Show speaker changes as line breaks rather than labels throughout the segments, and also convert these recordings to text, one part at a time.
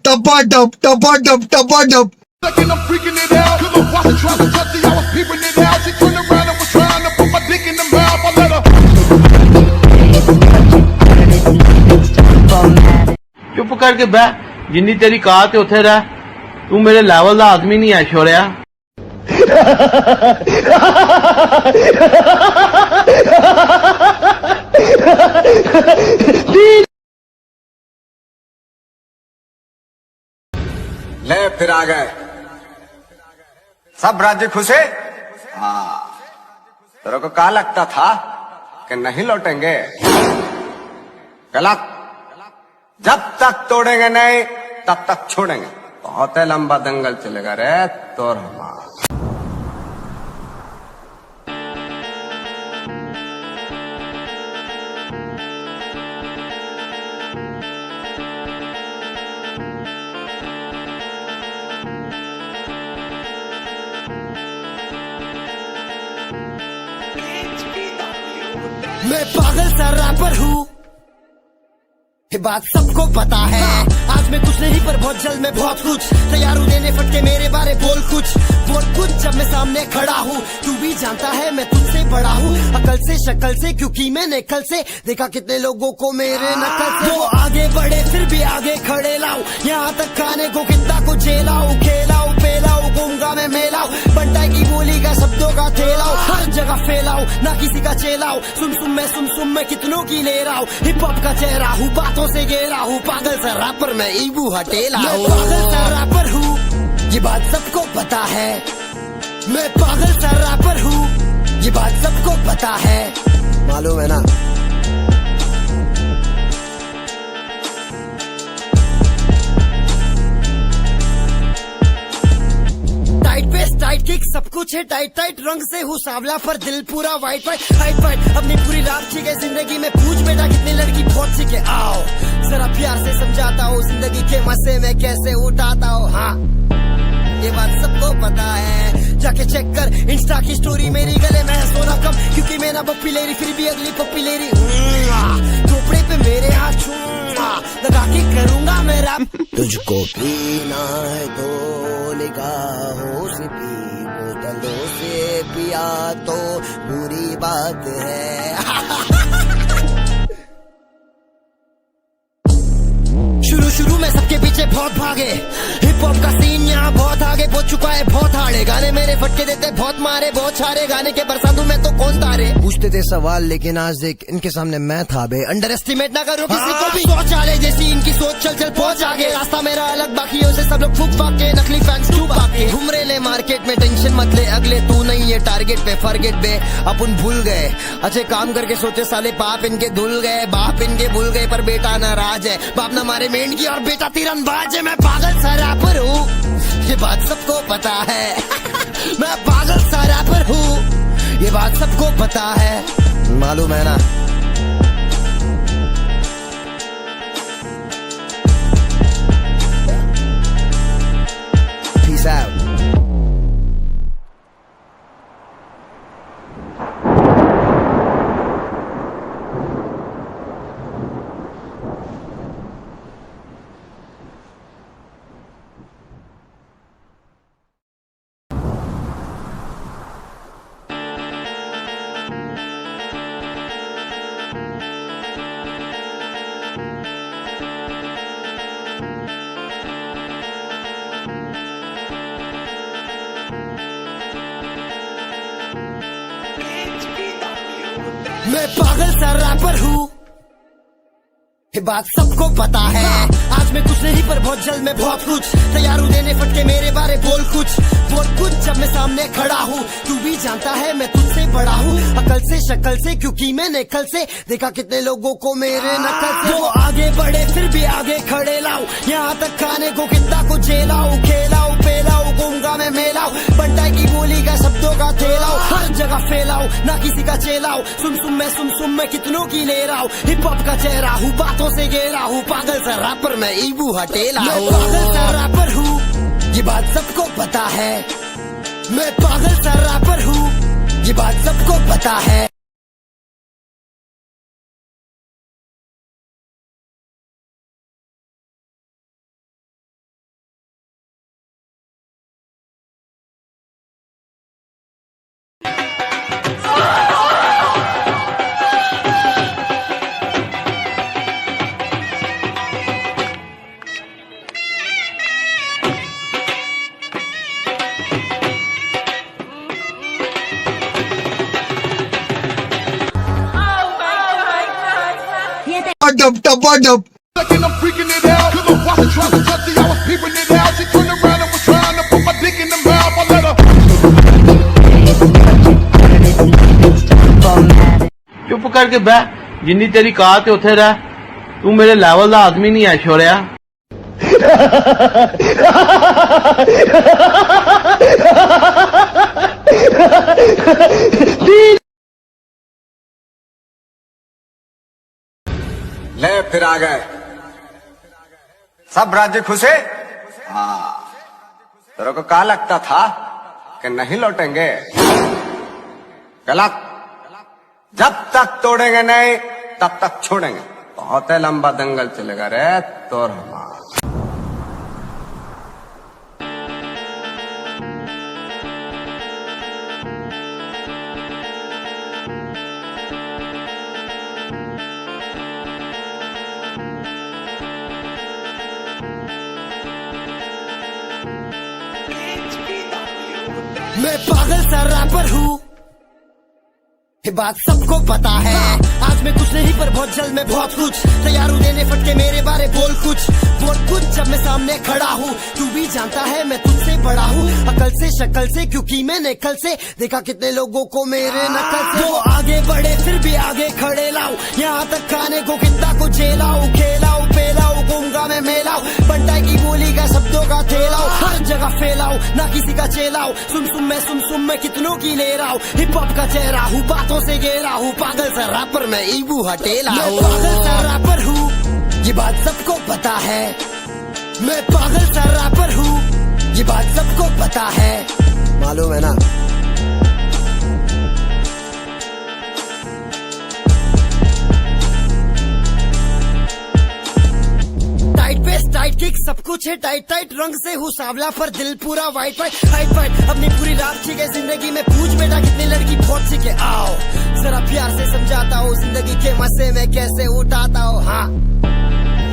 टपाटप टपाटप टपाटप।
Second, I'm freaking it out. Cause I'm watching, trying to touch it. I was peeping it out. She turned around and was trying to put my dick in the mouth. I let her.
चुप करके बह, जिन्नी तेरी कात है उथे रह। तू मेरे लेवल का आदमी नहीं है छोरिया।
ले फिर आ गए सब राज्य खुशे। हाँ, तेरे को क्या लगता था कि नहीं लौटेंगे? गलत। जब तक तोड़ेंगे नहीं तब तक छोड़ेंगे। बहुत लंबा दंगल चलेगा रे तोर हमारा।
मैं पागल सा रैपर हूँ, ये बात सबको पता है। आज मैं कुछ नहीं पर बहुत जल्द मैं बहुत कुछ तैयार हूँ देने फटके मेरे बारे बोल कुछ जब मैं सामने खड़ा हूँ। तू भी जानता है मैं तुझसे बड़ा हूँ, अकल से शक्ल से, क्योंकि मैंने कल से देखा कितने लोगों को मेरे नकल से। वो आगे बढ़े फिर भी आगे खड़े लाऊं, यहाँ तक खाने को कितना को झेलाऊं, खेलाऊं पेलाऊं गूंगा मैं मेलाऊं, बंटाई की बोली का शब्दों का थेलाऊं, हर जगह फैलाऊं ना किसी का चेलाऊं। सुन मैं कितनों की ले रहा हूँ, हिप हॉप का चेहरा हूँ, बातों से घेरा हूँ, पागल सा रैपर मैं ईबू हटेला हूँ। पागल सा रैपर हूँ, ये बात सबको पता है। मैं पागल सा रैपर हूँ, ये बात सबको पता है, मालूम है ना। टाइट बेस टाइट किक सब कुछ है टाइट रंग से हूँ सांवला पर दिल पूरा वाइट फाइट अपनी पूरी रात ठीक है जिंदगी में। पूछ बेटा कितनी लड़की बहुत सीखे, आओ जरा प्यार से समझाता हूँ जिंदगी के मजे में कैसे उठाता हूँ। हाँ ये बात सबको पता है, जाके चेक कर इंस्टा की स्टोरी मेरी, गले में सोना कम क्योंकि मैं ना पप्पी ले रही, फिर भी अगली पप्पी ले रही। चोपड़े पे मेरे हाथ लगा के करूंगा मेरा। तुझको पीना है तो निगाहों से पी, बोतलों से पिया तो बुरी बात है। शुरू में सबके पीछे बहुत भागे, हिप हॉप का सीन यहाँ बहुत आगे पहुंच चुका है, बहुत हारे गाने मेरे फटके देते बहुत मारे, बहुत सारे गाने के बरसातों में तो कौन तारे। पूछते थे सवाल लेकिन आज देख इनके सामने मैं था बे। अंडर एस्टिमेट ना करो किसी को भी, सोच आले जैसी इनकी सोच, चल पहुंच आगे। रास्ता मेरा अलग बाकियों से, सब लोग फूक फाक के नकली फैंस चुप आके घूम रहे ले मार्केट में, टेंशन मत ले अगले तू नहीं है टारगेट पे, फॉरगेट बे अपन भूल गए अच्छे काम करके सोचे साले पाप इनके धुल गए, बाप इनके भूल गए पर बेटा नाराज है, बाप ना मारे मेंढ की और बेटा तीरंदाज है। मैं पागल सा रैपर हूँ, ये बात सबको पता है। मैं पागल सा रैपर हूँ, ये बात सबको पता है, मालूम है ना। Peace out. मैं पागल सा रैपर हूँ, ये बात सबको पता है। आज मैं कुछ नहीं पर बहुत जल्द मैं बहुत कुछ तैयार हूँ देने फटके मेरे बारे बोल कुछ जब मैं सामने खड़ा हूँ। तू भी जानता है मैं तुझसे बड़ा हूँ, अकल से शक्ल से, क्योंकि मैंने कल से देखा कितने लोगों को मेरे नकल से। वो आगे बढ़े फिर भी आगे खड़े लाऊं, यहाँ तक खाने को कितना को झेलाऊं, खेलाऊं पेलाऊं गूंगा मैं मेलाऊं, बंटाई की बोली का शब्दों का थेलाऊं, हर जगह फैलाऊं ना किसी का चेलाऊं। सुन मैं कितनों की ले रहा हूँ, हिप हॉप का चेहरा हूँ, बातों से घेरा हूँ, पागल सा रैपर मैं ईबू हटेला हूँ। पागल सा रैपर हूँ, ये बात सबको पता है। मैं पागल सा रैपर हूँ, ये बात सबको पता है।
dub.
Second, I'm freaking it out. Cause I'm watching, trying to touch it. I was peeping it out. She turned around and was trying to put my dick in the mouth. I let her.
ਚੁੱਪ ਕਰਕੇ ਬਹਿ, ਜਿੰਨੀ ਤੇਰੀ ਕਾਤ ਹੈ ਉੱਥੇ ਰਹਿ। ਤੂੰ ਮੇਰੇ ਲੈਵਲ ਦਾ ਆਦਮੀ ਨਹੀਂ ਹੈ ਛੋੜਿਆ।
ले फिर आ गए सब राज्य खुशे। हाँ, तेरे को क्या लगता था कि नहीं लौटेंगे? गलत। जब तक तोड़ेंगे नहीं तब तक छोड़ेंगे। बहुत लंबा दंगल चलेगा रे तोर हमारा।
मैं पागल सा रैपर हूँ, ये बात सबको पता है। आज मैं कुछ नहीं पर बहुत जल्द मैं बहुत कुछ तैयार हूँ देने फटके मेरे बारे बोल कुछ जब मैं सामने खड़ा हूँ। तू भी जानता है मैं तुझसे बड़ा हूँ, अकल से शक्ल से, क्योंकि मैंने कल से देखा कितने लोगों को मेरे नकल से। वो आगे बढ़े फिर भी आगे खड़े लाऊं, यहाँ तक खाने को कितना को जेलाऊं, खेलाऊं पेलाऊं गूंगा मैं मेलाऊं, बंटाई की बोली का शब्दों का थेलाऊं, हर जगह फैलाऊं ना किसी का चेलाऊं। सुन मैं कितनों की ले रहा हूँ, हिप हॉप का चेहरा हूँ, बातों से घेरा हूँ, पागल सा रैपर मैं ईबू हटेला हूँ। पागल सा रैपर हूँ, ये बात सबको पता है। मैं पागल सा रैपर हूँ, ये बात सबको पता है, मालूम है ना। टाइट पेस टाइट किक सब कुछ है टाइट टाइट, रंग से हूँ सांवला पर दिल पूरा वाइट वाइट हाइट वाइट। अपनी पूरी रात ठीक है जिंदगी में, पूछ बेटा कितनी लड़की बहुत सीखे। आओ जरा प्यार से समझाता हूँ जिंदगी के मजे में कैसे उठाता हूँ। हाँ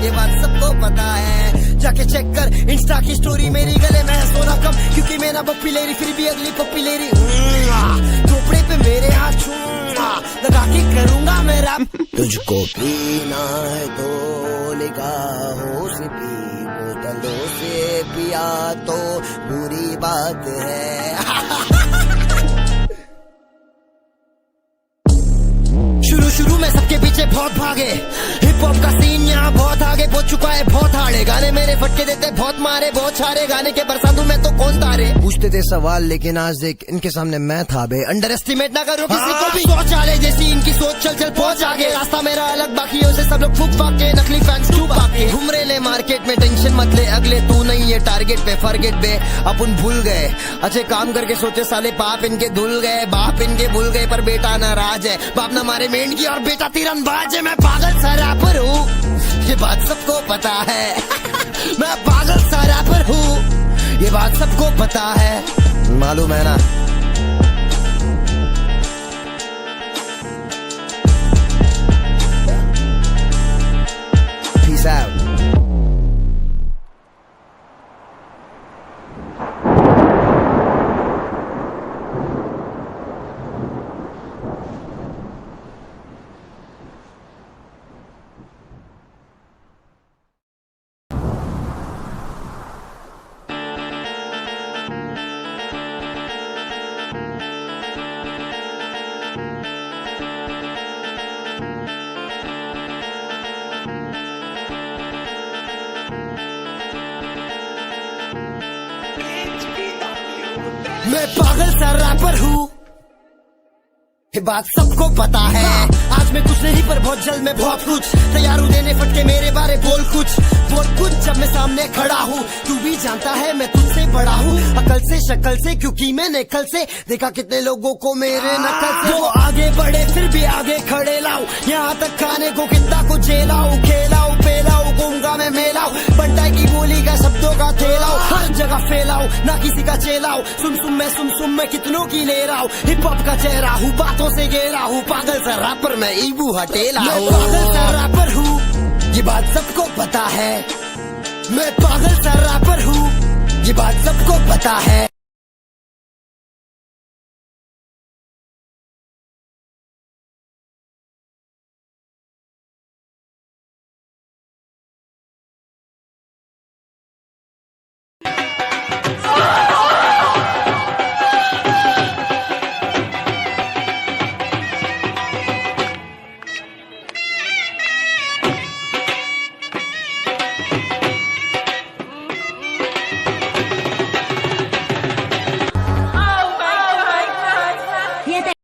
ये बात सबको पता है, जाके चेक कर इंस्टा की स्टोरी मेरी, गले में सोना कम क्योंकि मेरा पप्पी लेरी, फिर भी अगली पप्पी लेरी। चोपड़े पे मेरे हाथ लगा के करूंगा मेरा। तुझको पीना है तो निगाहों से पी, बोतलों से पिया तो बुरी बात है। शुरू में सबके पीछे बहुत भागे, हिप हॉप का सीन यहाँ बहुत आगे पहुंच चुका है, बहुत हारे गाने मेरे फटके देते बहुत मारे, बहुत सारे गाने के बरसातों में तो कौन तारे। पूछते थे सवाल लेकिन आज देख इनके सामने मैं था बे। अंडर एस्टिमेट ना करो किसी को भी, सोच आले जैसी इनकी सोच, चल चल पहुंच आगे। रास्ता मेरा अलग बाकियों से, सब लोग फूक फाक के नकली फैंस चुप आके घूम रहे ले मार्केट में, टेंशन मत ले अगले तू नहीं है टारगेट पे, फॉरगेट बे अपन भूल गए अच्छे काम करके, सोचे साले पाप इनके धुल गए, बाप इनके भूल गए पर बेटा नाराज है, बाप ना मारे मेंढ की और बेटा तीरंदाज है। मैं पागल सा रैपर हूँ, ये बात सबको पता है। मैं पागल सा रैपर हूँ, ये बात सबको पता है, मालूम है ना। Peace out. मैं पागल सा रैपर हूँ, ये बात सबको पता है। आज मैं कुछ नहीं पर बहुत जल्द मैं बहुत कुछ तैयार हूँ देने फटके मेरे बारे बोल कुछ जब मैं सामने खड़ा हूँ। तू भी जानता है मैं तुझसे बड़ा हूँ, अकल से शक्ल से, क्योंकि मैंने कल से देखा कितने लोगों को मेरे नकल से। वो आगे बढ़े फिर भी आगे खड़े लाऊं, यहाँ तक खाने को कितना को जेलाऊं, खेलाऊं पेलाऊं गूंगा मैं मेलाऊं, बंटाई की बोली का शब्दों का थेलाऊं, हर जगह फैलाऊं ना किसी का चेलाऊं। सुन मैं कितनों की ले रहा हूँ, हिप हॉप का चेहरा हूँ, बातों से घेरा हूँ, पागल सा रैपर मैं ईबू हटेला हूँ। पागल सा रैपर हूँ, ये बात सबको पता है। मैं पागल सा रैपर हूँ, ये बात सबको पता है,